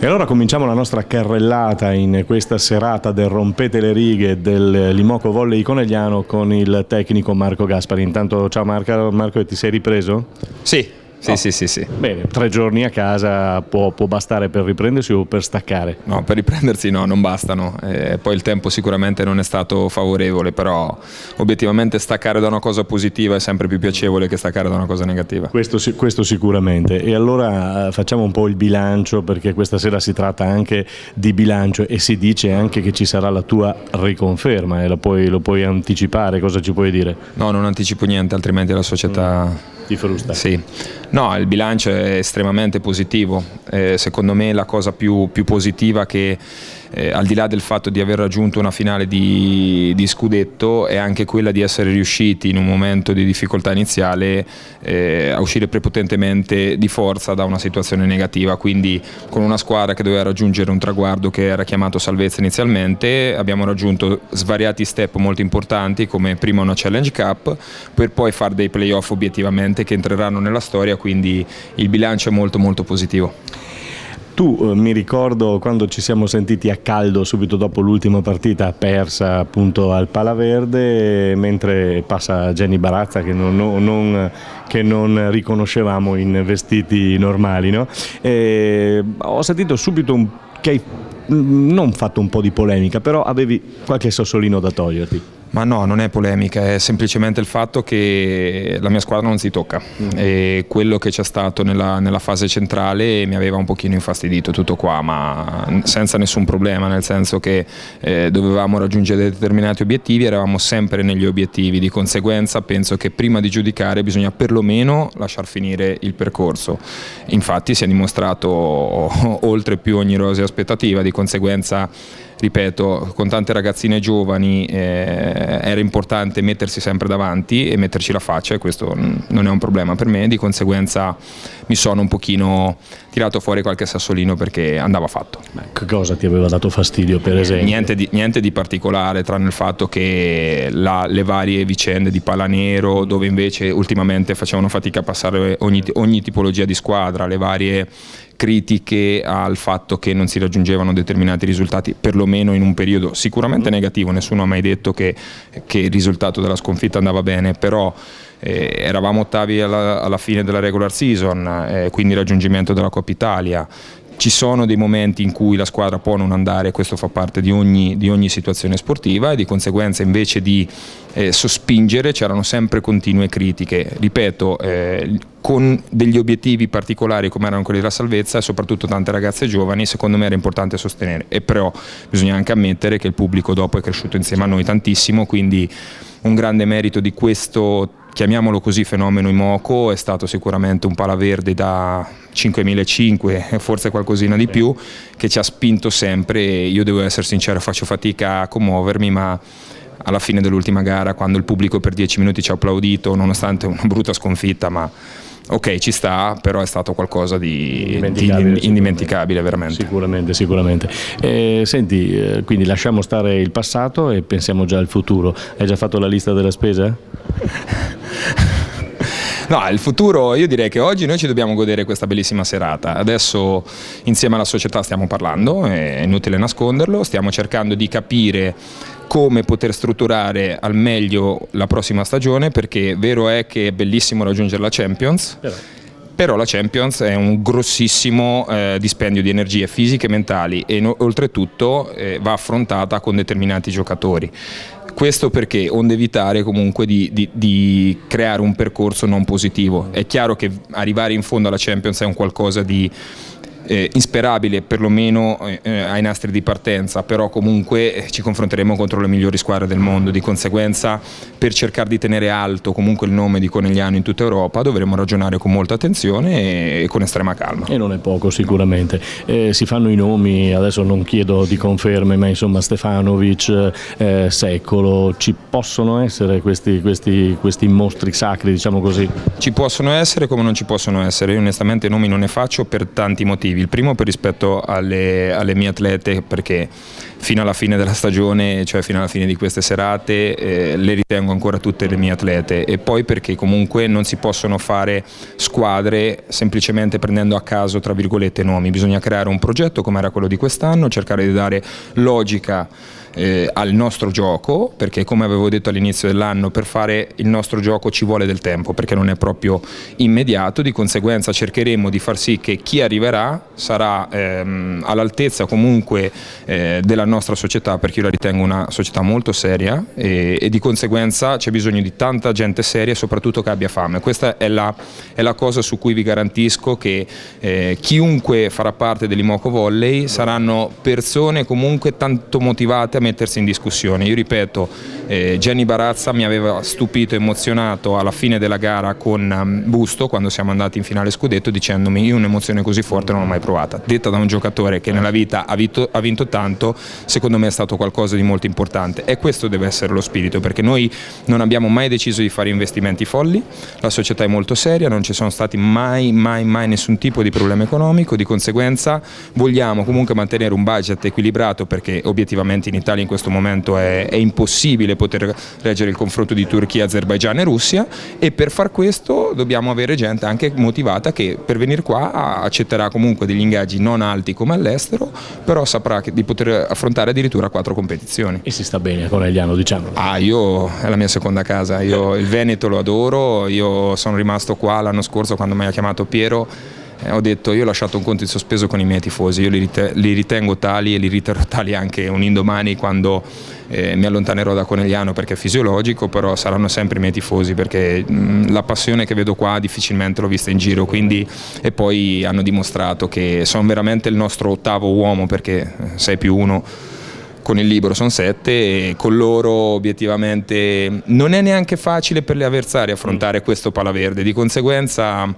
allora cominciamo la nostra carrellata in questa serata del Rompete le righe del Limoco Volley Conegliano con il tecnico Marco Gaspari. Intanto ciao Marco, ti sei ripreso? Sì. Sì. Bene, 3 giorni a casa può bastare per riprendersi o per staccare? No, per riprendersi no, non bastano. Poi il tempo sicuramente non è stato favorevole, però obiettivamente staccare da una cosa positiva è sempre più piacevole che staccare da una cosa negativa. Questo sicuramente. E allora facciamo un po' il bilancio, perché questa sera si tratta anche di bilancio e si dice anche che ci sarà la tua riconferma, e lo puoi anticipare, cosa ci puoi dire? No, non anticipo niente, altrimenti la società... Ti frusta. Sì, no, il bilancio è estremamente positivo. Secondo me la cosa più positiva che al di là del fatto di aver raggiunto una finale di scudetto è anche quella di essere riusciti in un momento di difficoltà iniziale a uscire prepotentemente di forza da una situazione negativa, quindi con una squadra che doveva raggiungere un traguardo che era chiamato salvezza inizialmente abbiamo raggiunto svariati step molto importanti, come prima una Challenge Cup per poi fare dei playoff obiettivamente che entreranno nella storia, quindi il bilancio è molto molto positivo. Tu mi ricordo quando ci siamo sentiti a caldo subito dopo l'ultima partita persa appunto al Palaverde, mentre passa Jenny Barazza che non riconoscevamo in vestiti normali, no? Ho sentito subito che hai non fatto un po' di polemica, però avevi qualche sassolino da toglierti. Ma no, non è polemica, è semplicemente il fatto che la mia squadra non si tocca e quello che c'è stato nella fase centrale mi aveva un pochino infastidito, tutto qua, ma senza nessun problema, nel senso che dovevamo raggiungere determinati obiettivi, eravamo sempre negli obiettivi, di conseguenza penso che prima di giudicare bisogna perlomeno lasciar finire il percorso. Infatti si è dimostrato oltre più ogni rosea aspettativa, di conseguenza ripeto, con tante ragazzine giovani era importante mettersi sempre davanti e metterci la faccia, e questo non è un problema per me, di conseguenza mi sono un pochino tirato fuori qualche sassolino perché andava fatto. Che cosa ti aveva dato fastidio, per esempio? Niente di particolare, tranne il fatto che le varie vicende di Palanero, dove invece ultimamente facevano fatica a passare ogni tipologia di squadra, le varie critiche al fatto che non si raggiungevano determinati risultati, perlomeno in un periodo sicuramente negativo. Nessuno ha mai detto che il risultato della sconfitta andava bene, però eravamo ottavi alla fine della regular season, quindi raggiungimento della Coppa Italia. Ci sono dei momenti in cui la squadra può non andare, questo fa parte di ogni situazione sportiva, e di conseguenza invece di sospingere c'erano sempre continue critiche, ripeto, con degli obiettivi particolari come erano quelli della salvezza e soprattutto tante ragazze giovani. Secondo me era importante sostenere, e però bisogna anche ammettere che il pubblico dopo è cresciuto insieme a noi tantissimo, quindi un grande merito di questo, chiamiamolo così, fenomeno Imoco è stato sicuramente un Palaverde da 5.500, forse qualcosina di più, che ci ha spinto sempre. Io devo essere sincero, faccio fatica a commuovermi, ma alla fine dell'ultima gara, quando il pubblico per 10 minuti ci ha applaudito nonostante una brutta sconfitta, ma ok, ci sta, però è stato qualcosa di indimenticabile veramente. Sicuramente. Senti, quindi lasciamo stare il passato e pensiamo già al futuro. Hai già fatto la lista della spesa? No, il futuro, io direi che oggi noi ci dobbiamo godere questa bellissima serata. Adesso insieme alla società stiamo parlando, è inutile nasconderlo, stiamo cercando di capire come poter strutturare al meglio la prossima stagione, perché vero è che è bellissimo raggiungere la Champions, però la Champions è un grossissimo dispendio di energie fisiche e mentali, e oltretutto va affrontata con determinati giocatori. Questo perché onde evitare comunque di creare un percorso non positivo. È chiaro che arrivare in fondo alla Champions è un qualcosa di insperabile, perlomeno ai nastri di partenza, però comunque ci confronteremo contro le migliori squadre del mondo, di conseguenza per cercare di tenere alto comunque il nome di Conegliano in tutta Europa dovremo ragionare con molta attenzione e con estrema calma. E non è poco sicuramente. Si fanno i nomi, adesso non chiedo di conferme, ma insomma Stefanovic, Secolo, ci possono essere questi mostri sacri, diciamo così? Ci possono essere come non ci possono essere. Io onestamente nomi non ne faccio per tanti motivi. motivi. Il primo per rispetto alle mie atlete, perché fino alla fine della stagione, cioè fino alla fine di queste serate, le ritengo ancora tutte le mie atlete, e poi perché comunque non si possono fare squadre semplicemente prendendo a caso tra virgolette nomi. Bisogna creare un progetto come era quello di quest'anno, cercare di dare logica al nostro gioco, perché come avevo detto all'inizio dell'anno, per fare il nostro gioco ci vuole del tempo, perché non è proprio immediato. Di conseguenza cercheremo di far sì che chi arriverà sarà all'altezza comunque della nostra società, perché io la ritengo una società molto seria, e di conseguenza c'è bisogno di tanta gente seria e soprattutto che abbia fame. Questa è la cosa su cui vi garantisco che chiunque farà parte dell'Imoco Volley saranno persone comunque tanto motivate a mettersi in discussione. Io ripeto, Jenny Barazza mi aveva stupito e emozionato alla fine della gara con Busto, quando siamo andati in finale scudetto, dicendomi: io un'emozione così forte non l'ho mai provata. Detta da un giocatore che nella vita ha vinto tanto, secondo me è stato qualcosa di molto importante, e questo deve essere lo spirito, perché noi non abbiamo mai deciso di fare investimenti folli, la società è molto seria, non ci sono stati mai nessun tipo di problema economico. Di conseguenza vogliamo comunque mantenere un budget equilibrato, perché obiettivamente in Italia in questo momento è impossibile poter reggere il confronto di Turchia, Azerbaigian e Russia, e per far questo dobbiamo avere gente anche motivata che per venire qua accetterà comunque degli ingaggi non alti come all'estero, però saprà di poter affrontare addirittura 4 competizioni. E si sta bene a Conegliano, diciamo? Io è la mia seconda casa, io il Veneto lo adoro, io sono rimasto qua l'anno scorso quando mi ha chiamato Piero. Ho detto: io ho lasciato un conto in sospeso con i miei tifosi, io li ritengo tali e li riterrò tali anche un indomani quando mi allontanerò da Conegliano, perché è fisiologico, però saranno sempre i miei tifosi, perché la passione che vedo qua difficilmente l'ho vista in giro, quindi, e poi hanno dimostrato che sono veramente il nostro 8º uomo, perché 6 più 1 con il libro sono 7, e con loro obiettivamente non è neanche facile per le avversarie affrontare questo Palaverde. Di conseguenza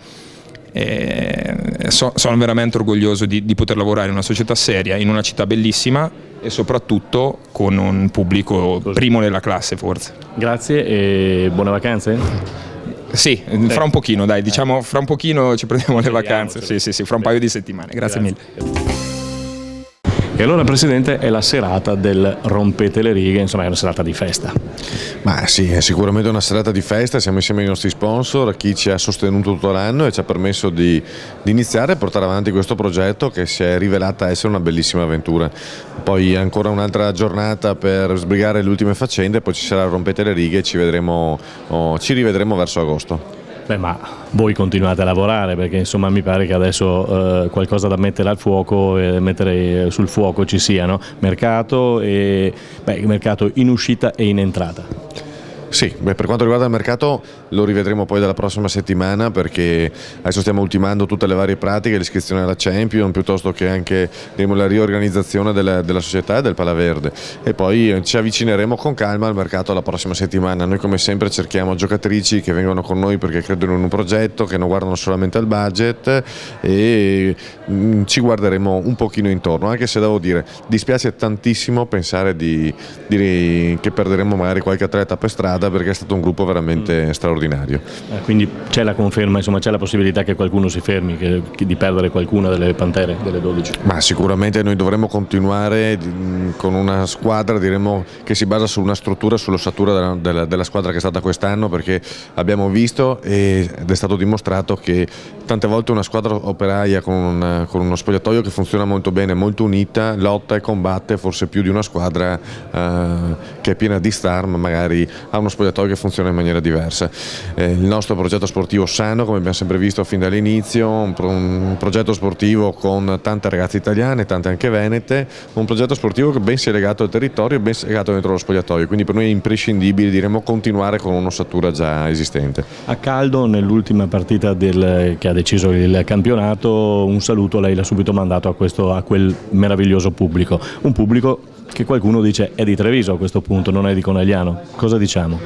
sono veramente orgoglioso di poter lavorare in una società seria, in una città bellissima e soprattutto con un pubblico primo nella classe, forse. Grazie e buone vacanze? Sì, fra un pochino, dai, diciamo fra un pochino ci prendiamo le vacanze, sì, fra un paio di settimane. Grazie mille. E allora, Presidente, è la serata del Rompete le righe, insomma è una serata di festa. Ma sì, è sicuramente una serata di festa, siamo insieme ai nostri sponsor, a chi ci ha sostenuto tutto l'anno e ci ha permesso di iniziare a portare avanti questo progetto che si è rivelata essere una bellissima avventura. Poi ancora un'altra giornata per sbrigare le ultime faccende, poi ci sarà Rompete le righe e ci rivedremo verso agosto. Beh, ma voi continuate a lavorare, perché insomma mi pare che adesso qualcosa da mettere al fuoco, mettere sul fuoco ci sia, no? Mercato in uscita e in entrata. Sì, per quanto riguarda il mercato lo rivedremo poi dalla prossima settimana, perché adesso stiamo ultimando tutte le varie pratiche, l'iscrizione alla Champion, piuttosto che anche la riorganizzazione della società e del Palaverde, e poi ci avvicineremo con calma al mercato la prossima settimana. Noi come sempre cerchiamo giocatrici che vengono con noi perché credono in un progetto, che non guardano solamente al budget, e ci guarderemo un pochino intorno, anche se devo dire dispiace tantissimo pensare che perderemo magari qualche atleta per strada, perché è stato un gruppo veramente straordinario. Quindi c'è la conferma, insomma c'è la possibilità che qualcuno si fermi, di perdere qualcuna delle Pantere, delle 12? Ma sicuramente noi dovremo continuare con una squadra, diremo, che si basa su una struttura, sull'ossatura della squadra che è stata quest'anno, perché abbiamo visto ed è stato dimostrato che tante volte una squadra operaia con uno spogliatoio che funziona molto bene, molto unita, lotta e combatte forse più di una squadra che è piena di star, ma magari ha uno spogliatoio che funziona in maniera diversa. Il nostro progetto sportivo sano, come abbiamo sempre visto fin dall'inizio, un progetto sportivo con tante ragazze italiane, tante anche venete, un progetto sportivo che ben sia legato al territorio e ben sia legato dentro lo spogliatoio, quindi per noi è imprescindibile, diremo, continuare con un'ossatura già esistente. A caldo, nell'ultima partita che ha deciso il campionato, un saluto lei l'ha subito mandato a quel meraviglioso pubblico, un pubblico che qualcuno dice è di Treviso a questo punto, non è di Conegliano. Cosa diciamo?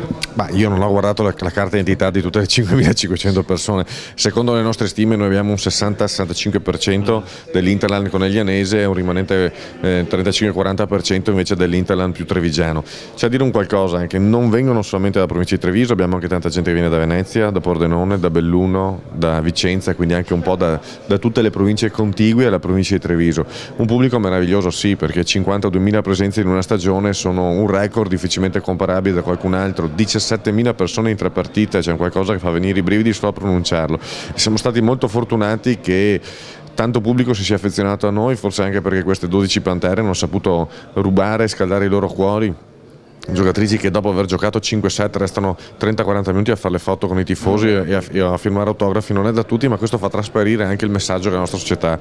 Io non ho guardato la carta d'identità di tutte le 5.500 persone. Secondo le nostre stime noi abbiamo un 60-65% dell'Interland coneglianese e un rimanente 35-40% invece dell'Interland più trevigiano. C'è a dire un qualcosa anche, non vengono solamente dalla provincia di Treviso, abbiamo anche tanta gente che viene da Venezia, da Pordenone, da Belluno, da Vicenza, quindi anche un po' da tutte le province contigue alla provincia di Treviso. Un pubblico meraviglioso, sì, perché 52.000 presenze in una stagione sono un record difficilmente comparabile da qualcun altro. 17.000 persone in 3 partite, c'è qualcosa che fa venire i brividi solo a pronunciarlo. Siamo stati molto fortunati che tanto pubblico si sia affezionato a noi, forse anche perché queste 12 pantere hanno saputo rubare e scaldare i loro cuori. Giocatrici che dopo aver giocato 5 set restano 30-40 minuti a fare le foto con i tifosi e a firmare autografi. Non è da tutti, ma questo fa trasparire anche il messaggio che la nostra società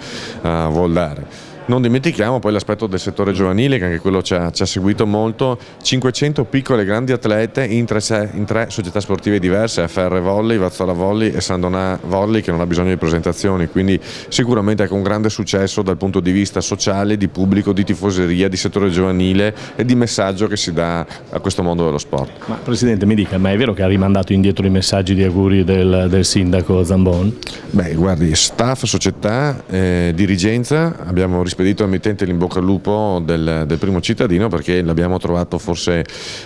vuol dare. Non dimentichiamo poi l'aspetto del settore giovanile, che anche quello ci ha seguito molto. 500 piccole e grandi atlete in tre società sportive diverse, FR Volley, Vazzola Volley e Sandonà Volley, che non ha bisogno di presentazioni, quindi sicuramente è un grande successo dal punto di vista sociale, di pubblico, di tifoseria, di settore giovanile e di messaggio che si dà a questo mondo dello sport. Ma Presidente, mi dica, ma è vero che ha rimandato indietro i messaggi di auguri del sindaco Zambon? Guardi, staff, società, dirigenza, abbiamo rispedito al mittente l'in bocca al lupo del primo cittadino, perché l'abbiamo trovato forse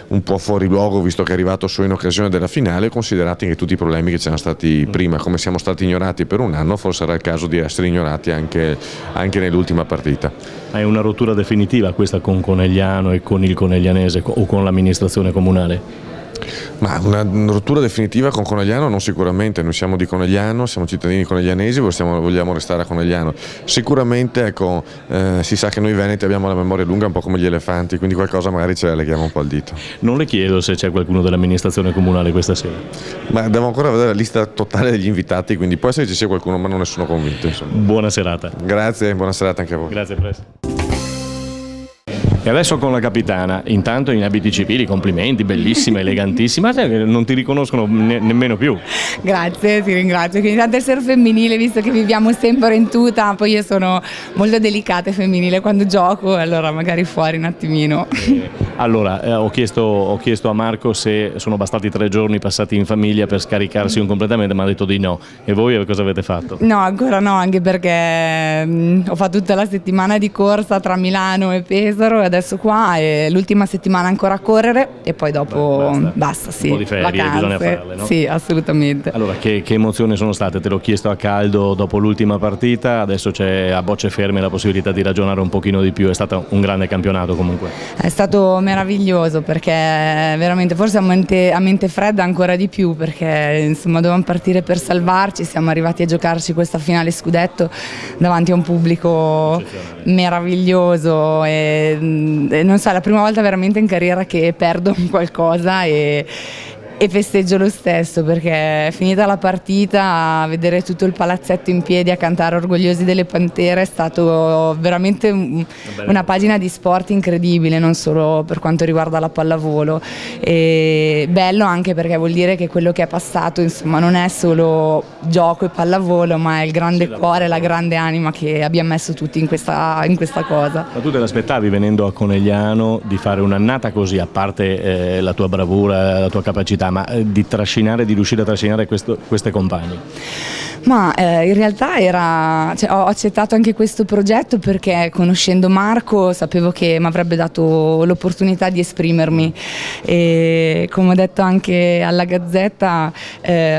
un po' fuori luogo, visto che è arrivato solo in occasione della finale, considerati anche tutti i problemi che c'erano stati prima. Come siamo stati ignorati per un anno, forse era il caso di essere ignorati anche nell'ultima partita. È una rottura definitiva questa con Conegliano e con il coneglianese o con l'amministrazione comunale? Ma una rottura definitiva con Conegliano non sicuramente, noi siamo di Conegliano, siamo cittadini coneglianesi, vogliamo restare a Conegliano. Sicuramente si sa che noi veneti abbiamo la memoria lunga un po' come gli elefanti, quindi qualcosa magari ce la leghiamo un po' al dito. Non le chiedo se c'è qualcuno dell'amministrazione comunale questa sera. Ma devo ancora vedere la lista totale degli invitati, quindi può essere che ci sia qualcuno, ma non ne sono convinto. Insomma. Buona serata. Grazie, buona serata anche a voi. Grazie, presto. E adesso con la capitana, intanto in abiti civili, complimenti, bellissima, elegantissima, non ti riconoscono nemmeno più. Grazie, ti ringrazio, che intanto essere femminile, visto che viviamo sempre in tuta, poi io sono molto delicata e femminile quando gioco, allora magari fuori un attimino. Allora, ho chiesto a Marco se sono bastati 3 giorni passati in famiglia per scaricarsi completamente, ma ha detto di no. E voi cosa avete fatto? No, ancora no, anche perché ho fatto tutta la settimana di corsa tra Milano e Pesaro e adesso qua è l'ultima settimana ancora a correre e poi dopo basta, sì. Un po' di ferie bisogna farle, no? Sì, assolutamente. Allora, che emozioni sono state? Te l'ho chiesto a caldo dopo l'ultima partita, adesso c'è a bocce ferme la possibilità di ragionare un pochino di più, è stato un grande campionato comunque. È stato meraviglioso perché veramente, forse a mente fredda ancora di più, perché insomma dovevamo partire per salvarci, siamo arrivati a giocarci questa finale scudetto davanti a un pubblico meraviglioso e non so, è la prima volta veramente in carriera che perdo qualcosa e festeggio lo stesso, perché finita la partita vedere tutto il palazzetto in piedi a cantare Orgogliosi delle Pantere è stato veramente una pagina di sport incredibile, non solo per quanto riguarda la pallavolo, e bello anche perché vuol dire che quello che è passato insomma non è solo gioco e pallavolo, ma è il grande cuore, la grande anima che abbiamo messo tutti in questa cosa. Ma tu te l'aspettavi venendo a Conegliano di fare un'annata così, a parte la tua bravura, la tua capacità, ma di riuscire a trascinare queste compagne? Ma in realtà ho accettato anche questo progetto perché conoscendo Marco sapevo che mi avrebbe dato l'opportunità di esprimermi e come ho detto anche alla Gazzetta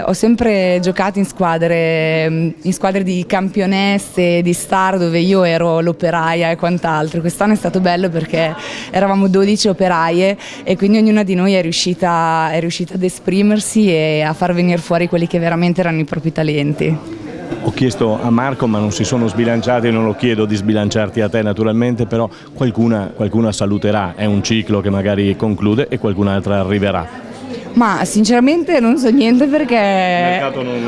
ho sempre giocato in squadre di campionesse, di star, dove io ero l'operaia e quant'altro. Quest'anno è stato bello perché eravamo 12 operaie e quindi ognuna di noi è riuscita ad esprimersi e a far venire fuori quelli che veramente erano i propri talenti. Ho chiesto a Marco, ma non si sono sbilanciati, non lo chiedo di sbilanciarti a te naturalmente, però qualcuna saluterà, è un ciclo che magari conclude e qualcun'altra arriverà. Ma sinceramente non so niente perché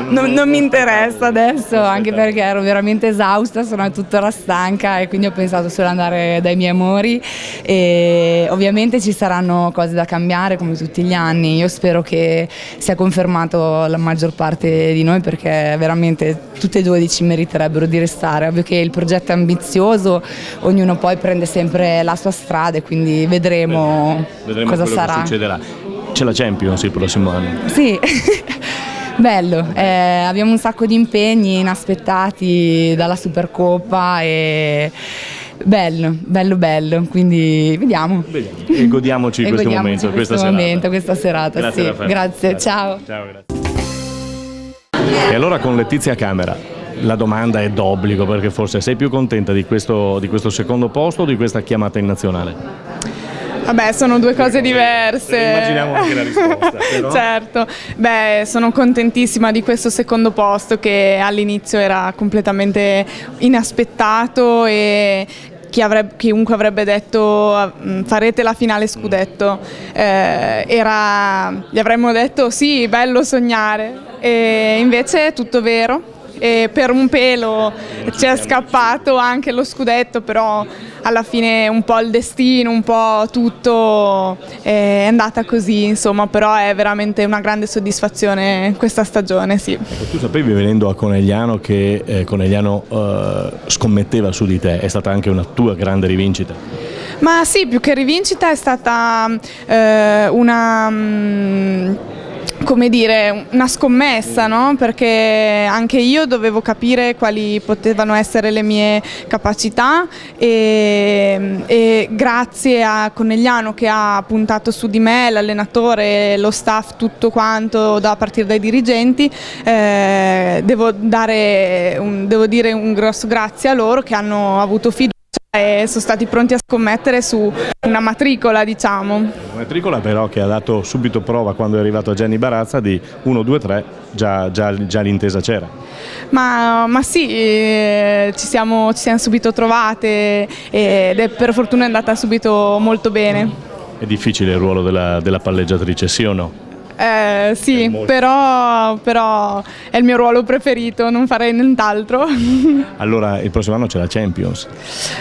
non mi interessa adesso, anche perché ero veramente esausta, sono tuttora stanca e quindi ho pensato solo ad andare dai miei amori, e ovviamente ci saranno cose da cambiare come tutti gli anni. Io spero che sia confermato la maggior parte di noi, perché veramente tutte e 12 meriterebbero di restare. Ovvio che il progetto è ambizioso, ognuno poi prende sempre la sua strada e quindi vedremo cosa sarà. Che succederà. C'è la Champions il prossimo anno. Sì, bello, abbiamo un sacco di impegni inaspettati dalla Supercoppa e bello, quindi vediamo. E godiamoci questo momento, questa serata. Grazie, sì. Raffaella. Grazie, ciao. Grazie. E allora con Letizia Camera la domanda è d'obbligo, perché forse sei più contenta di questo secondo posto o di questa chiamata in nazionale? Vabbè, sono due cose diverse. Immaginiamo anche la risposta. Però... Certo, beh, sono contentissima di questo secondo posto che all'inizio era completamente inaspettato e chiunque avrebbe detto farete la finale scudetto, gli avremmo detto sì, bello sognare, e invece è tutto vero. E per un pelo ci è scappato anche lo scudetto, però alla fine un po' il destino, un po' tutto è andata così, insomma, però è veramente una grande soddisfazione questa stagione, sì. Tu sapevi, venendo a Conegliano, che Conegliano scommetteva su di te, è stata anche una tua grande rivincita? Ma sì, più che rivincita è stata una scommessa, no? Perché anche io dovevo capire quali potevano essere le mie capacità e grazie a Conegliano che ha puntato su di me, l'allenatore, lo staff, tutto quanto, da partire dai dirigenti, devo dire un grosso grazie a loro, che hanno avuto fiducia e sono stati pronti a scommettere su una matricola, diciamo. Una matricola però che ha dato subito prova, quando è arrivato Gianni Barazza, di 1, 2, 3, già l'intesa c'era. Ma sì, ci siamo subito trovate ed per fortuna è andata subito molto bene. È difficile il ruolo della palleggiatrice, sì o no? Sì, però è il mio ruolo preferito, non farei nient'altro. Allora il prossimo anno c'è la Champions.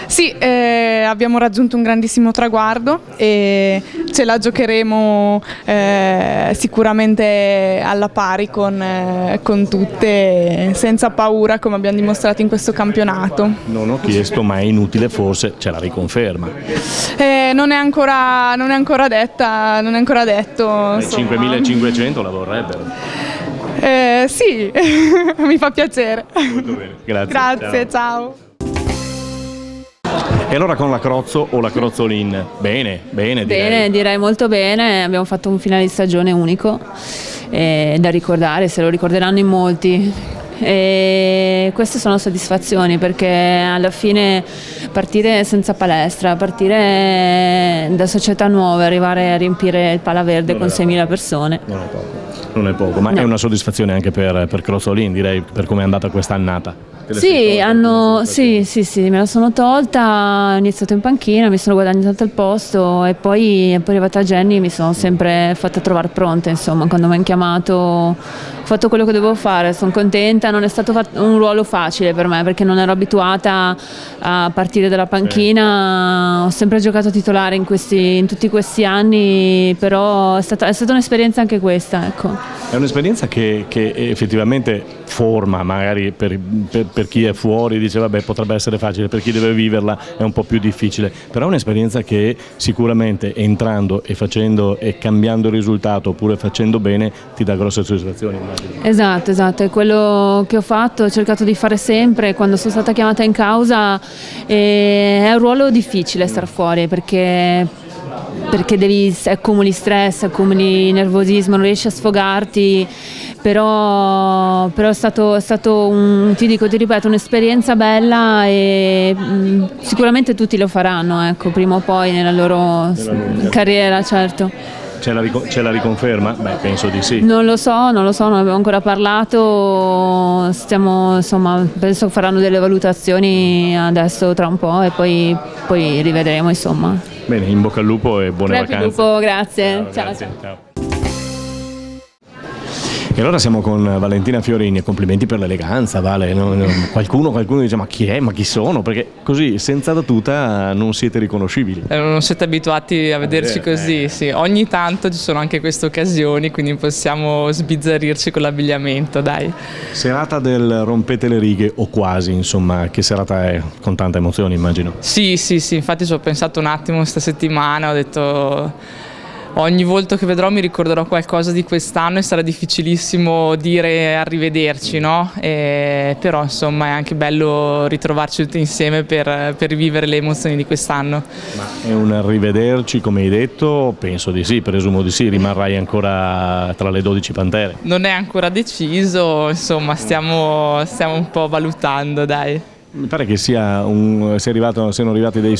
Sì, abbiamo raggiunto un grandissimo traguardo e ce la giocheremo sicuramente alla pari con tutte, senza paura, come abbiamo dimostrato in questo campionato. Non ho chiesto, ma è inutile, forse c'è la riconferma. Non è ancora detto. 5.500 la vorrebbero. Sì, mi fa piacere. Molto bene, grazie. Ciao. E allora con la Crozzo o la Crozzolin? Bene, direi molto bene. Abbiamo fatto un finale di stagione unico da ricordare, se lo ricorderanno in molti. E queste sono soddisfazioni, perché alla fine partire senza palestra, partire da società nuove, arrivare a riempire il Palaverde con 6.000 persone. Non è poco, ma no. È una soddisfazione anche per Crozzolin, direi, per come è andata quest'annata. Sì, me la sono tolta, ho iniziato in panchina, mi sono guadagnato il posto e poi è arrivata Jenny e mi sono sempre fatta trovare pronta, insomma, quando mi hanno chiamato ho fatto quello che dovevo fare, sono contenta, non è stato un ruolo facile per me perché non ero abituata a partire dalla panchina, ho sempre giocato titolare in tutti questi anni, però è stata un'esperienza anche questa, ecco. È un'esperienza che effettivamente forma, magari per chi è fuori dice vabbè potrebbe essere facile, per chi deve viverla è un po' più difficile, però è un'esperienza che sicuramente entrando e facendo e cambiando il risultato oppure facendo bene ti dà grosse soddisfazioni. Esatto, è quello che ho fatto, ho cercato di fare sempre quando sono stata chiamata in causa, è un ruolo difficile star fuori perché accumuli stress, accumuli nervosismo, non riesci a sfogarti, però è stato ti ripeto, un'esperienza bella e sicuramente tutti lo faranno, ecco, prima o poi nella loro carriera, certo. C'è la riconferma? Beh, penso di sì. Non lo so, non abbiamo ancora parlato, penso che faranno delle valutazioni adesso tra un po' e poi rivedremo, insomma. Bene, in bocca al lupo e buone vacanze. Lupo, grazie. Ciao. Ciao. E allora siamo con Valentina Fiorini, complimenti per l'eleganza, Vale. Qualcuno dice ma chi è, ma chi sono? Perché così senza la tuta non siete riconoscibili. Non siete abituati a vederci così, sì. Ogni tanto ci sono anche queste occasioni, quindi possiamo sbizzarrirci con l'abbigliamento, dai. Serata del rompete le righe o quasi, insomma, che serata è? Con tante emozioni immagino. Sì, infatti ci ho pensato un attimo questa settimana, ho detto ogni volta che vedrò mi ricorderò qualcosa di quest'anno e sarà difficilissimo dire arrivederci, no? Però insomma è anche bello ritrovarci tutti insieme per vivere le emozioni di quest'anno. Ma è un arrivederci come hai detto? Penso di sì, presumo di sì, rimarrai ancora tra le 12 pantere. Non è ancora deciso, insomma stiamo un po' valutando, dai. Mi pare che siano arrivati dei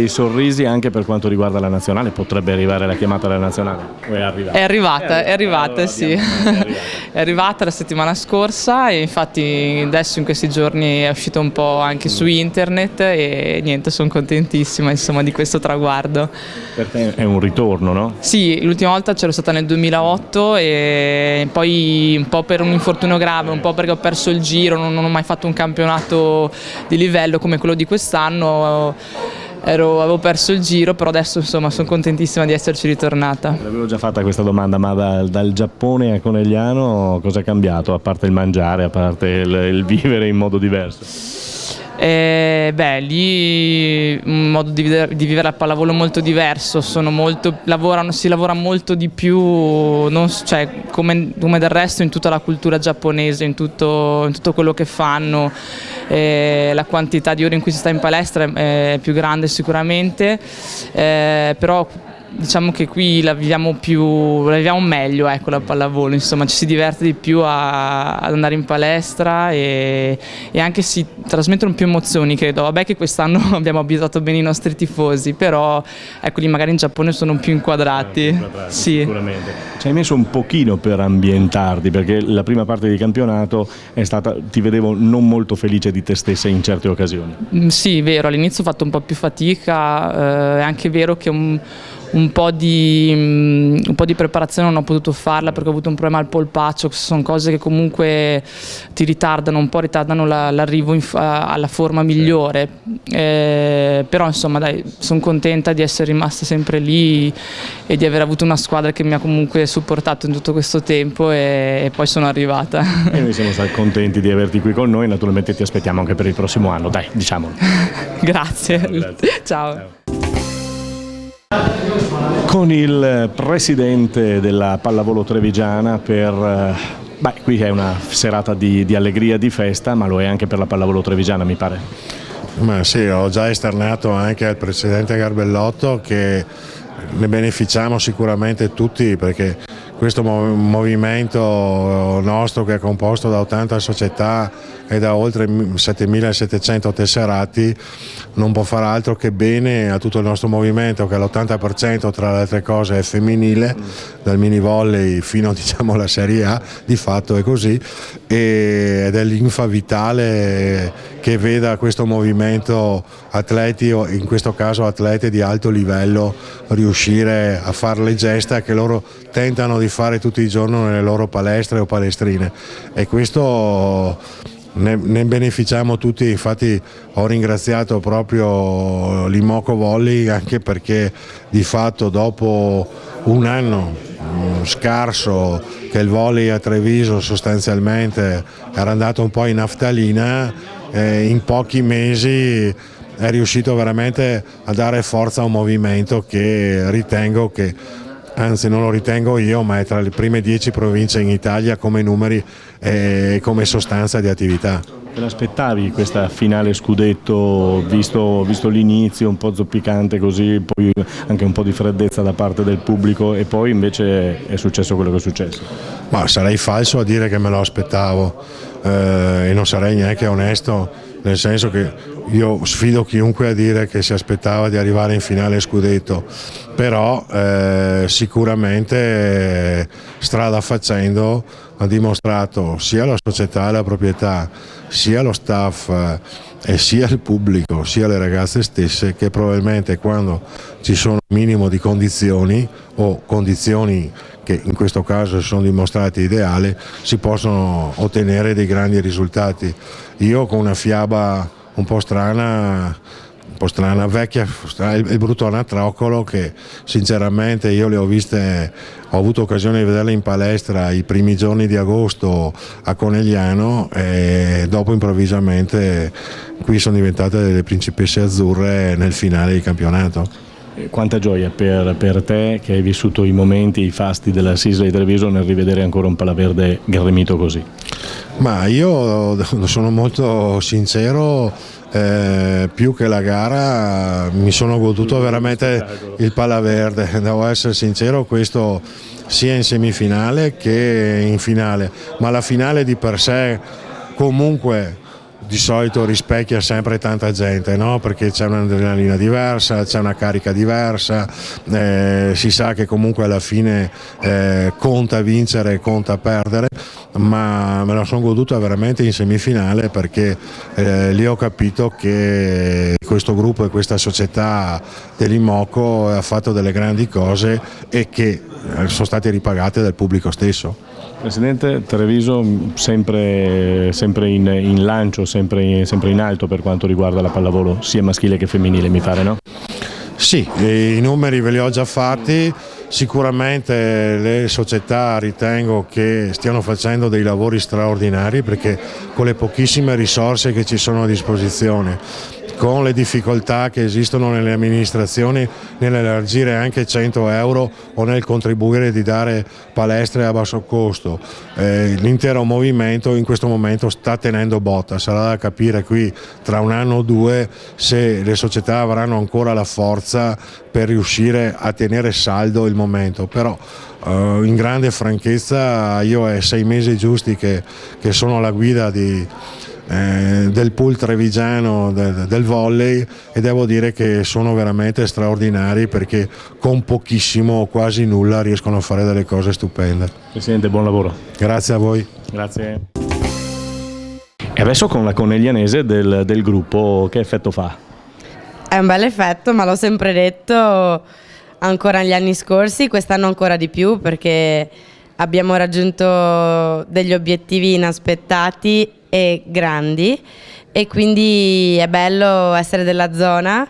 sorrisi, anche per quanto riguarda la nazionale. Potrebbe arrivare la chiamata della nazionale? O è arrivata? È arrivata, sì. È arrivata la settimana scorsa e infatti adesso in questi giorni è uscito un po' anche su internet e niente, sono contentissima insomma di questo traguardo. Per te è un ritorno, no? Sì, l'ultima volta c'ero stata nel 2008 e poi un po' per un infortunio grave, un po' perché ho perso il giro, non ho mai fatto un campionato di livello come quello di quest'anno, avevo perso il giro, però adesso insomma sono contentissima di esserci ritornata. L'avevo già fatta questa domanda, ma dal Giappone a Conegliano cosa è cambiato, a parte il mangiare, a parte il vivere in modo diverso? Lì un modo di vivere la pallavolo molto diverso, si lavora molto di più, come del resto in tutta la cultura giapponese, in tutto quello che fanno, la quantità di ore in cui si sta in palestra è più grande sicuramente, però diciamo che qui la viviamo meglio, ecco, la pallavolo, insomma ci si diverte di più ad andare in palestra e anche si trasmettono più emozioni, credo. Vabbè che quest'anno abbiamo abituato bene i nostri tifosi, però ecco lì magari in Giappone sono più inquadrati. Sì. Sicuramente. Ci hai messo un pochino per ambientarti, perché la prima parte di campionato è stata, ti vedevo non molto felice di te stessa in certe occasioni. Sì, vero, all'inizio ho fatto un po' più fatica, è anche vero che un po' di preparazione non ho potuto farla perché ho avuto un problema al polpaccio, sono cose che comunque ti ritardano l'arrivo alla forma migliore, però insomma dai, sono contenta di essere rimasta sempre lì e di aver avuto una squadra che mi ha comunque supportato in tutto questo tempo e poi sono arrivata. E noi siamo stati contenti di averti qui con noi, naturalmente ti aspettiamo anche per il prossimo anno, dai, diciamolo. Grazie. Ciao. Con il presidente della pallavolo trevigiana qui è una serata di allegria, di festa, ma lo è anche per la pallavolo trevigiana, mi pare. Ma sì, ho già esternato anche al presidente Garbellotto che ne beneficiamo sicuramente tutti, perché questo movimento nostro, che è composto da 80 società e da oltre 7.700 tesserati, non può fare altro che bene a tutto il nostro movimento, che l'80% tra le altre cose è femminile, dal mini volley fino diciamo alla Serie A, di fatto è così, ed è linfa vitale che veda questo movimento atleti, o in questo caso atlete di alto livello, riuscire a fare le gesta che loro tentano di fare tutti i giorni nelle loro palestre o palestrine, e questo ne beneficiamo tutti. Infatti ho ringraziato proprio l'Imoco Volley, anche perché di fatto dopo un anno scarso che il volley a Treviso sostanzialmente era andato un po' in naftalina, in pochi mesi è riuscito veramente a dare forza a un movimento che ritengo che, anzi non lo ritengo io, ma è tra le prime 10 province in Italia come numeri e come sostanza di attività. Te l'aspettavi questa finale scudetto, visto l'inizio un po' zoppicante così, poi anche un po' di freddezza da parte del pubblico, e poi invece è successo quello che è successo? Ma sarei falso a dire che me lo aspettavo, e non sarei neanche onesto, nel senso che io sfido chiunque a dire che si aspettava di arrivare in finale scudetto, però sicuramente strada facendo ha dimostrato sia la società e la proprietà, sia lo staff e sia il pubblico, sia le ragazze stesse, che probabilmente quando ci sono un minimo di condizioni o condizioni che in questo caso si sono dimostrate ideali, si possono ottenere dei grandi risultati. Io con una fiaba un po' strana, vecchia, il brutto anatroccolo, che sinceramente io le ho viste, ho avuto occasione di vederle in palestra i primi giorni di agosto a Conegliano, e dopo improvvisamente qui sono diventate delle principesse azzurre nel finale di campionato. Quanta gioia per te, che hai vissuto i momenti, i fasti della Sisla di Treviso, nel rivedere ancora un Palaverde gremito così. Ma io sono molto sincero, più che la gara mi sono goduto veramente il Palaverde, devo essere sincero, questo sia in semifinale che in finale, ma la finale di per sé comunque di solito rispecchia sempre tanta gente, no? Perché c'è un'adrenalina diversa, c'è una carica diversa, si sa che comunque alla fine conta vincere e conta perdere, ma me la sono goduta veramente in semifinale, perché lì ho capito che questo gruppo e questa società dell'Imoco ha fatto delle grandi cose e che sono state ripagate dal pubblico stesso. Presidente, Treviso sempre in lancio, sempre in alto per quanto riguarda la pallavolo sia maschile che femminile, mi pare, no? Sì, i numeri ve li ho già fatti, sicuramente le società ritengo che stiano facendo dei lavori straordinari, perché con le pochissime risorse che ci sono a disposizione, con le difficoltà che esistono nelle amministrazioni nell'elargire anche 100 euro o nel contribuire di dare palestre a basso costo, l'intero movimento in questo momento sta tenendo botta. Sarà da capire qui tra un anno o due se le società avranno ancora la forza per riuscire a tenere saldo il momento, però in grande franchezza io è 6 mesi giusti che sono alla guida del pool trevigiano del volley, e devo dire che sono veramente straordinari, perché con pochissimo o quasi nulla riescono a fare delle cose stupende. Presidente, buon lavoro. Grazie a voi. Grazie. E adesso con la Coneglianese del gruppo, che effetto fa? È un bel effetto, ma l'ho sempre detto ancora negli anni scorsi, quest'anno ancora di più, perché abbiamo raggiunto degli obiettivi inaspettati e grandi, e quindi è bello essere della zona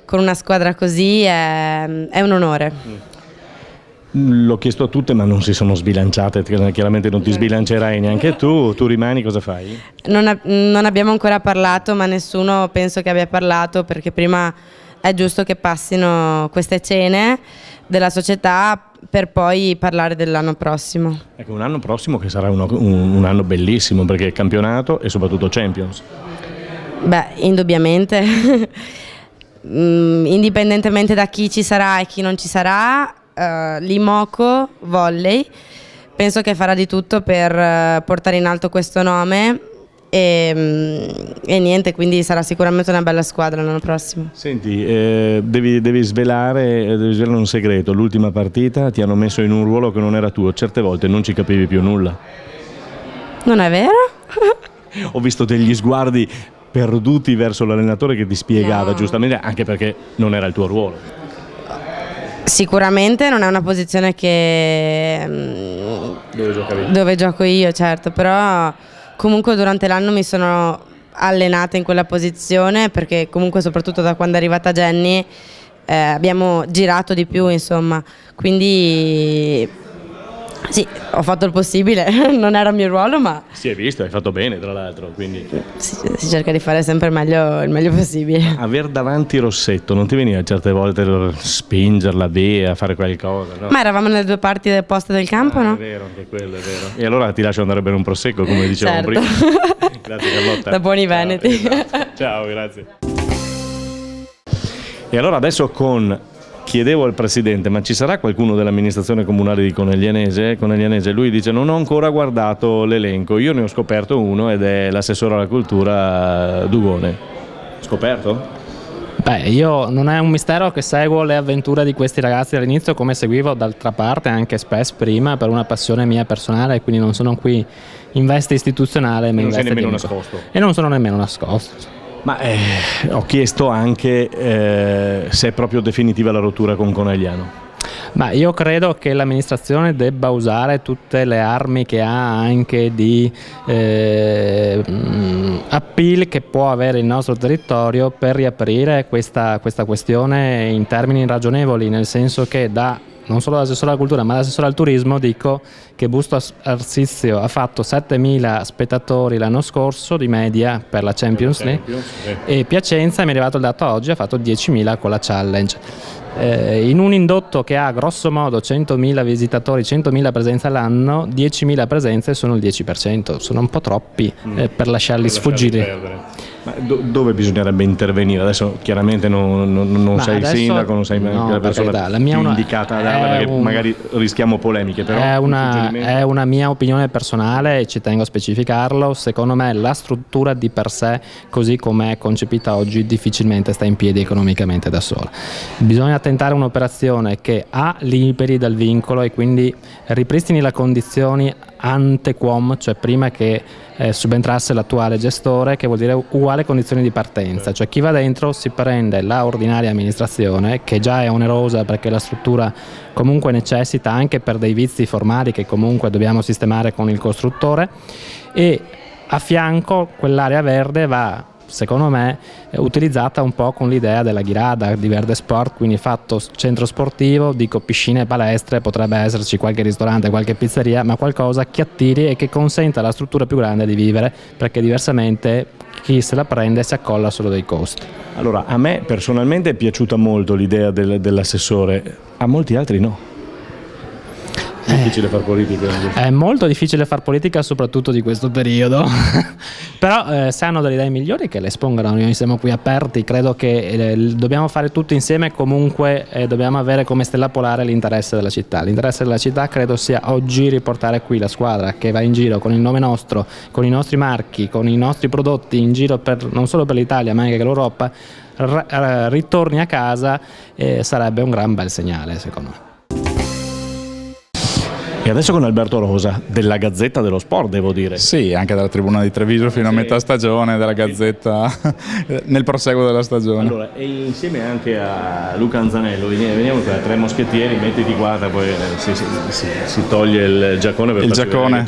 con una squadra così, è un onore. L'ho chiesto a tutte, ma non si sono sbilanciate, chiaramente non ti sbilancerai neanche tu rimani, cosa fai? Non abbiamo ancora parlato, ma nessuno penso che abbia parlato, perché prima è giusto che passino queste cene della società per poi parlare dell'anno prossimo. Ecco, un anno prossimo che sarà un anno bellissimo, perché campionato e soprattutto Champions. Beh, indubbiamente, indipendentemente da chi ci sarà e chi non ci sarà, l'Imoco Volley penso che farà di tutto per portare in alto questo nome, e niente, quindi sarà sicuramente una bella squadra l'anno prossimo. Senti, devi svelare un segreto. L'ultima partita ti hanno messo in un ruolo che non era tuo, certe volte non ci capivi più nulla. Non è vero? Ho visto degli sguardi perduti verso l'allenatore che ti spiegava, no, giustamente, anche perché non era il tuo ruolo. Sicuramente non è una posizione dove gioco io, certo, però comunque durante l'anno mi sono allenata in quella posizione, perché comunque soprattutto da quando è arrivata Jenny abbiamo girato di più, insomma, quindi sì, ho fatto il possibile, non era il mio ruolo, ma Si è visto, hai fatto bene tra l'altro, quindi si cerca di fare sempre il meglio possibile. aver davanti Rossetto non ti veniva certe volte spingerla via, fare qualcosa, no? Ma eravamo nelle due parti del posto del campo, no? È vero, anche quello è vero. E allora ti lascio andare a bere un prosecco, come dicevamo Certo. prima. Grazie Carlotta. Da buoni Ciao, veneti. esatto. Ciao, grazie. E allora adesso chiedevo al Presidente, ma ci sarà qualcuno dell'amministrazione comunale di Coneglianese? Lui dice non ho ancora guardato l'elenco, io ne ho scoperto uno ed è l'assessore alla cultura Dugone. Scoperto? Beh, io non è un mistero che seguo le avventure di questi ragazzi all'inizio, come seguivo d'altra parte anche SPES prima, per una passione mia personale, quindi non sono qui in veste istituzionale, ma in veste di amico. Nascosto. E non sono nemmeno nascosto. Ma ho chiesto anche se è proprio definitiva la rottura con Conegliano. Ma io credo che l'amministrazione debba usare tutte le armi che ha anche di appeal che può avere il nostro territorio per riaprire questa questione in termini ragionevoli, nel senso che non solo l'assessore alla cultura ma l'assessore al turismo dico che Busto Arsizio ha fatto 7.000 spettatori l'anno scorso di media per la Champions League e Piacenza, mi è arrivato il dato oggi, ha fatto 10.000 con la Challenge. In un indotto che ha grosso modo 100.000 visitatori, 100.000 presenze all'anno, 10.000 presenze sono il 10%, sono un po' troppi per lasciarli sfuggire. Ma dove bisognerebbe intervenire? Adesso chiaramente non sei il sindaco, non sei la persona più indicata a darla, perché magari rischiamo polemiche, però è una mia opinione personale e ci tengo a specificarlo. Secondo me la struttura di per sé, così come è concepita oggi, difficilmente sta in piedi economicamente da sola. Bisogna tentare un'operazione che liberi dal vincolo e quindi ripristini le condizioni ante quam, cioè prima che subentrasse l'attuale gestore, che vuol dire uguali condizioni di partenza, cioè chi va dentro si prende la ordinaria amministrazione, che già è onerosa perché la struttura comunque necessita anche per dei vizi formali che comunque dobbiamo sistemare con il costruttore, e a fianco quell'area verde va, secondo me, utilizzata un po' con l'idea della Ghirada di Verde Sport, quindi fatto centro sportivo, dico piscine e palestre, potrebbe esserci qualche ristorante, qualche pizzeria, ma qualcosa che attiri e che consenta alla struttura più grande di vivere, perché diversamente chi se la prende si accolla solo dei costi. Allora, a me personalmente è piaciuta molto l'idea dell'assessore, a molti altri no. È difficile far politica. È molto difficile far politica, soprattutto di questo periodo. Però se hanno delle idee migliori che le espongano, noi siamo qui aperti, credo che dobbiamo fare tutto insieme, comunque dobbiamo avere come stella polare l'interesse della città. L'interesse della città credo sia oggi riportare qui la squadra che va in giro con il nome nostro, con i nostri marchi, con i nostri prodotti in giro non solo per l'Italia ma anche per l'Europa, ritorni a casa, sarebbe un gran bel segnale secondo me. E adesso con Alberto Rosa, della Gazzetta dello Sport, devo dire. Sì, anche dalla Tribuna di Treviso fino a metà stagione, della Gazzetta nel proseguo della stagione. Allora, e insieme anche a Luca Anzanello, veniamo qua, tre moschettieri, mettiti qua, poi si toglie il giaccone per giaccone,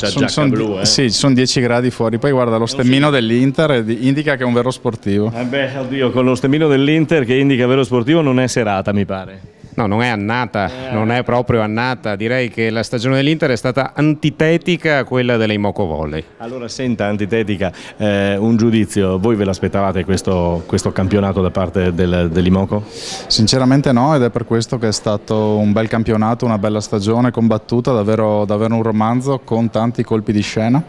blu. Sì, ci sono 10 gradi fuori, poi guarda lo stemmino dell'Inter e indica che è un vero sportivo. Oddio, con lo stemmino dell'Inter che indica vero sportivo non è serata, mi pare. No, non è annata, non è proprio annata, direi che la stagione dell'Inter è stata antitetica a quella dell'Imoco Volley. Allora senta, antitetica, un giudizio, voi ve l'aspettavate questo campionato da parte dell'Imoco? Sinceramente no, ed è per questo che è stato un bel campionato, una bella stagione combattuta, davvero un romanzo con tanti colpi di scena,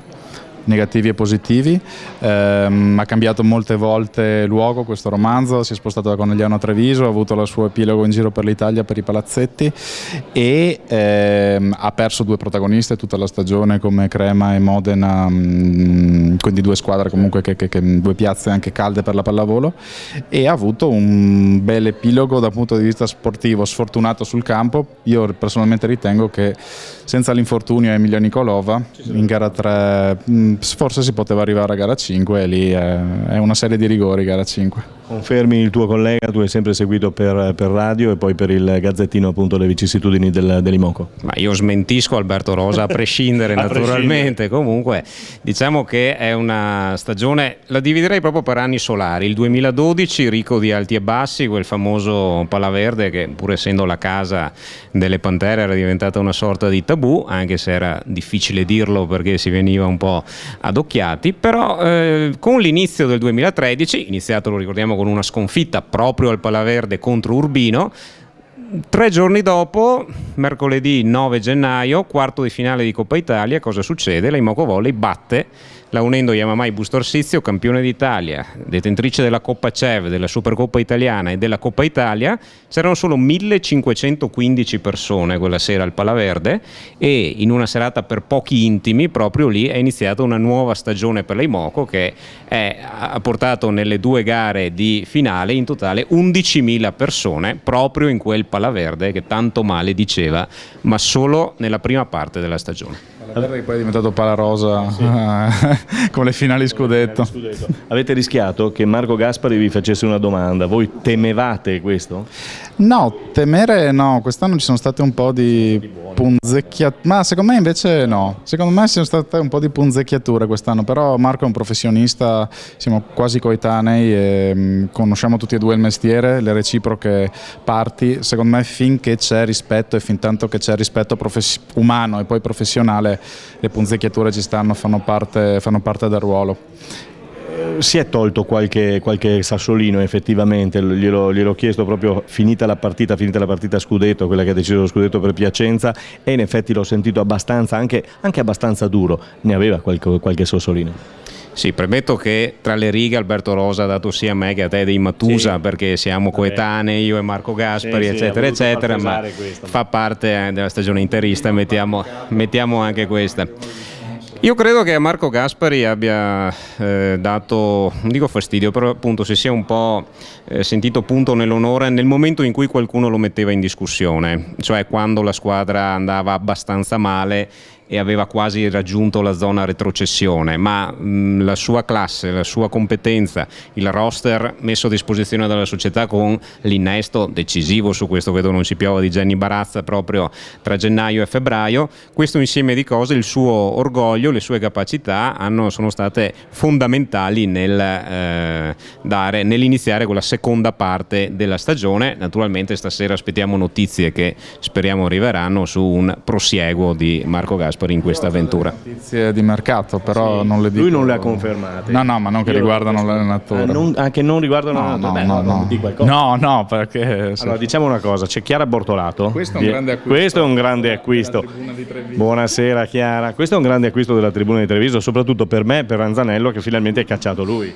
negativi e positivi. Ha cambiato molte volte luogo questo romanzo, si è spostato da Conegliano a Treviso, ha avuto il suo epilogo in giro per l'Italia, per i palazzetti, e ha perso due protagoniste tutta la stagione come Crema e Modena, quindi due squadre comunque due piazze anche calde per la pallavolo, e ha avuto un bel epilogo dal punto di vista sportivo, sfortunato sul campo. Io personalmente ritengo che senza l'infortunio a Emilia Nicolova in gara 3 forse si poteva arrivare a gara 5, e lì è una serie di rigori gara 5. Confermi il tuo collega, tu hai sempre seguito per radio e poi per il Gazzettino appunto le vicissitudini dell'Imoco? Ma io smentisco Alberto Rosa a prescindere naturalmente, comunque diciamo che è una stagione, la dividerei proprio per anni solari. Il 2012 ricco di alti e bassi, quel famoso Palaverde che pur essendo la casa delle Pantere era diventata una sorta di tabù, anche se era difficile dirlo perché si veniva un po' adocchiati, però con l'inizio del 2013, iniziato lo ricordiamo con una sconfitta proprio al Palaverde contro Urbino, 3 giorni dopo, mercoledì 9 gennaio, quarto di finale di Coppa Italia, cosa succede? La Imoco Volley batte la Unendo Yamamai Busto Arsizio, campione d'Italia, detentrice della Coppa CEV, della Supercoppa italiana e della Coppa Italia. C'erano solo 1515 persone quella sera al Palaverde e in una serata per pochi intimi proprio lì è iniziata una nuova stagione per l'Imoco che ha portato nelle 2 gare di finale in totale 11.000 persone proprio in quel Palaverde che tanto male diceva, ma solo nella prima parte della stagione. Palaverde poi è diventato Palarosa, sì. Con le finali scudetto. Avete rischiato che Marco Gaspari vi facesse una domanda, voi temevate questo? No, temere no, quest'anno ci sono state un po' di punzecchiature, ma secondo me invece no, secondo me ci sono state un po' di punzecchiature quest'anno, però Marco è un professionista, siamo quasi coetanei e conosciamo tutti e due il mestiere, le reciproche parti, secondo me finché c'è rispetto e fin tanto che c'è rispetto umano e poi professionale, le punzecchiature ci stanno, fanno parte del ruolo. Si è tolto qualche sassolino effettivamente, gliel'ho chiesto proprio finita la partita scudetto, quella che ha deciso lo scudetto per Piacenza, e in effetti l'ho sentito abbastanza, anche abbastanza duro, ne aveva qualche sassolino. Sì, premetto che tra le righe Alberto Rosa ha dato sia a me che a te dei Matusa, sì, perché siamo coetanei, io e Marco Gaspari, sì, eccetera, eccetera, ma fa parte della stagione interista, mettiamo anche questa. Io credo che a Marco Gaspari abbia dato, non dico fastidio, però appunto si sia un po' sentito punto nell'onore nel momento in cui qualcuno lo metteva in discussione, cioè quando la squadra andava abbastanza male e aveva quasi raggiunto la zona retrocessione, ma la sua classe, la sua competenza, il roster messo a disposizione dalla società con l'innesto decisivo, su questo credo non ci piova, di Jenny Barazza proprio tra gennaio e febbraio, questo insieme di cose, il suo orgoglio, le sue capacità sono state fondamentali nell'iniziare quella seconda parte della stagione. Naturalmente stasera aspettiamo notizie che speriamo arriveranno su un prosieguo di Marco Gaspari in questa avventura. Notizie di mercato, però sì, non le dico. Lui non le ha confermate. No, ma non che riguardano l'allenatore. Anche non riguardano l'allenatore? No. Di qualcosa. No, perché... Allora, diciamo una cosa, c'è Chiara Bortolato. Questo è un grande acquisto. Questo è un grande acquisto. Buonasera Chiara. Questo è un grande acquisto della Tribuna di Treviso, soprattutto per me, per Anzanello, che finalmente ha cacciato lui.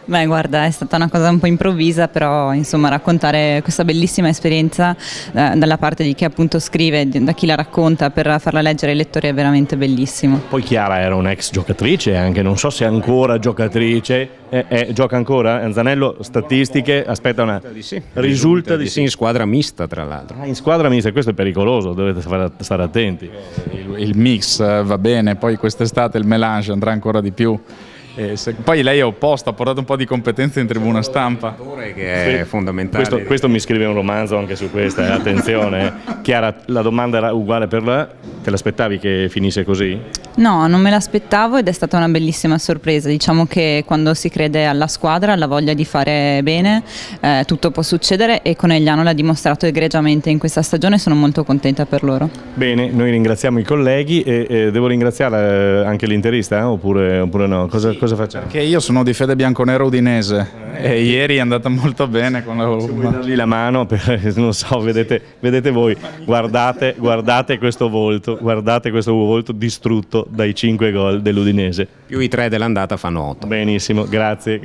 Beh, guarda, è stata una cosa un po' improvvisa, però insomma raccontare questa bellissima esperienza dalla parte di chi appunto scrive, da chi la racconta, per farla leggere ai lettori è veramente bellissimo. Poi Chiara era un'ex giocatrice anche, non so se è ancora giocatrice, gioca ancora? Anzanello, statistiche, aspetta risulta di sì. In squadra mista tra l'altro. In squadra mista, questo è pericoloso, dovete stare attenti. Il mix va bene, poi quest'estate il melange andrà ancora di più. Poi lei è opposta, ha portato un po' di competenze in tribuna stampa. Che è fondamentale. Questo mi scrive un romanzo anche su questa, attenzione. Chiara, la domanda era uguale per lei, te l'aspettavi che finisse così? No, non me l'aspettavo ed è stata una bellissima sorpresa. Diciamo che quando si crede alla squadra, alla voglia di fare bene, tutto può succedere, e Conegliano l'ha dimostrato egregiamente in questa stagione, sono molto contenta per loro. Bene, noi ringraziamo i colleghi e devo ringraziare anche l'interista oppure no? Cosa facciamo? Perché io sono di fede bianconero udinese e ieri è andata molto bene con la Roma. Vuoi dargli la mano? Non so, vedete voi, guardate questo volto distrutto dai 5 gol dell'Udinese. Più i 3 dell'andata fanno 8. Benissimo, grazie.